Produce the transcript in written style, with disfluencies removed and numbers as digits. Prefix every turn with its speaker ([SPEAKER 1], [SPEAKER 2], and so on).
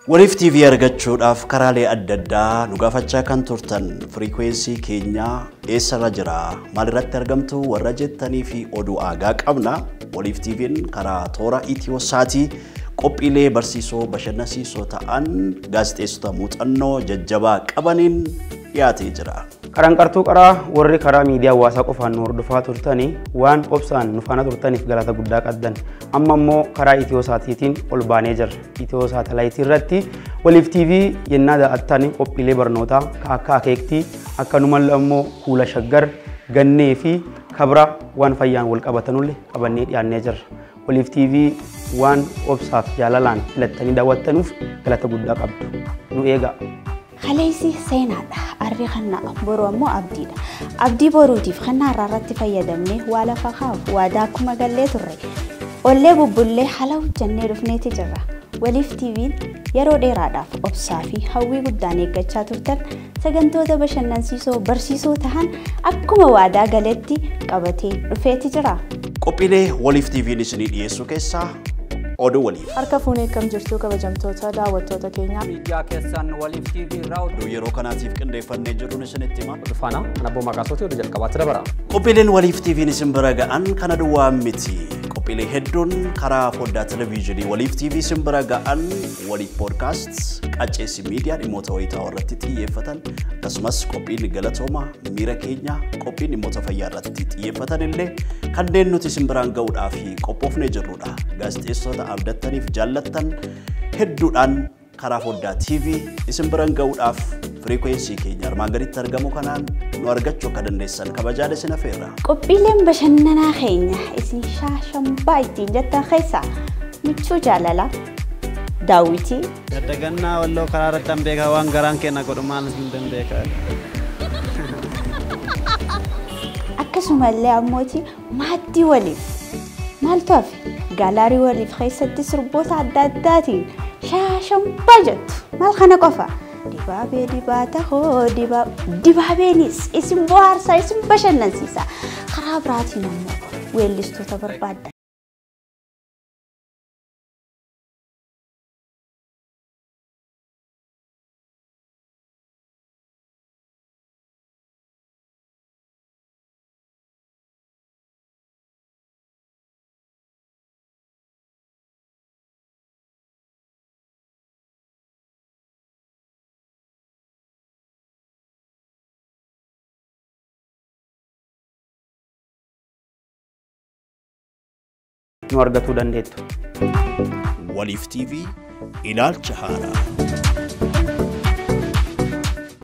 [SPEAKER 1] Waliif TV argachuudhaaf karaalee adda addaa nu gaafachaa kan turtan frequency keenya eessarra jira maalirratti argamtu warra jettanii fi oduu aagaa qabna. Waliif TV'n karaa toora Itiyoosaati qophiilee barsiisoo bashannansiisoo ta'an gaazexeessota muuxannoo jajjabaa qabaniin dhiyaatee jira.
[SPEAKER 2] Qaranqartuu qaraa warri karaa miidiyaa hawaasaa qofaan nu hordofaa turtanii waan obsaan nu faana turtaniif galata guddaa qabdan. Amma immoo karaa Itiyoosaatiitiin ol baanee jirra. Itiyoosaatalaaytii irratti Waliif TV yennaa da'attan qophiilee barnootaa akka akeektii akkanumallee immoo kuula shaggar gannee fi kabra waan fayyaan wal qabatanullee qabannee dhiyaannee jirra. Waliif TV waan obsaaf jaalalaan filattanii daawwattanuuf galata guddaa qabdu. Nu eegaa.
[SPEAKER 3] Khaleesi seenaadha. Arri khanna boru ammoo abdiidha. Abdii boruutiif khanna irratti fayyadamne waa lafa kaaf waa daakuma gallee turre. Ollee bubbullee haala hojjannee dhufneeti jirra. Waliif TV'n yeroo dheeraadhaaf obsaa fi hawwii guddaan eeggachaa turtan sagantoota bashannansiisoo barsiisoo tahan akkuma waadaa galetti qabatee dhufeeti jira.
[SPEAKER 1] Qophiilee Waliif TV'n isinii dhiyeessu keessaa oduu waliif.
[SPEAKER 4] Harka fuunee kam jirtu kabajamtoota daawwattoota keenya.
[SPEAKER 2] Miidiyaa keessan Waliif TV irraa
[SPEAKER 1] oduu yeroo kanaatiif qindeeffannee jirruun isinitti hima.
[SPEAKER 2] Dhufaana Anabboo Maqaasooti oduu jalqabaatti dabara.
[SPEAKER 1] Qophiileen Waliif TV'n isin bira ga'an kana duwwaa miti. Qophiilee hedduun karaa foddaa televiizyinii Waliif TV isin bira ga'an Waliif Podcast qacceessi miidiyaa dhimmoota wayitaa irratti xiyyeeffatan akkasumas qophiin galatooma miira keenya qophiin dhimmoota fayyaa irratti xiyyeeffatan illee kanneen nuti isin biraan ga'uudhaaf qophoofnee jirrudha. Gaazexeessota abdattaniif jaallattan hedduudhaan karaa foddaa TV isin biraan ga'uudhaaf frequency keenya armaan gaditti argamu kanaan nu argachuu akka dandeessan kabajaan isin affeerra.
[SPEAKER 3] Qophiileen bashannanaa keenya isin shaashambaa ittiin jettan keessaa michuu jaalala daawwitii.
[SPEAKER 5] Daddagannaa walloo karaa irratti an beekaa waan garaan kenna godhumaan hin dandeekaa.
[SPEAKER 3] Akkasumallee ammooti maaddii waliif maaltu hafe gaalaarii waliif keessatti sirboota adda addaatiin shaashambaa jettu maal kana qofa. Dibaabee dibaata hoo dibaabeenis isin bohaarsaa isin bashannansiisa karaa biraatiin ammoo weellistoota barbaadda.
[SPEAKER 2] nu argatuu dandeettu.
[SPEAKER 1] Waliif TV ilaalcha haaraa.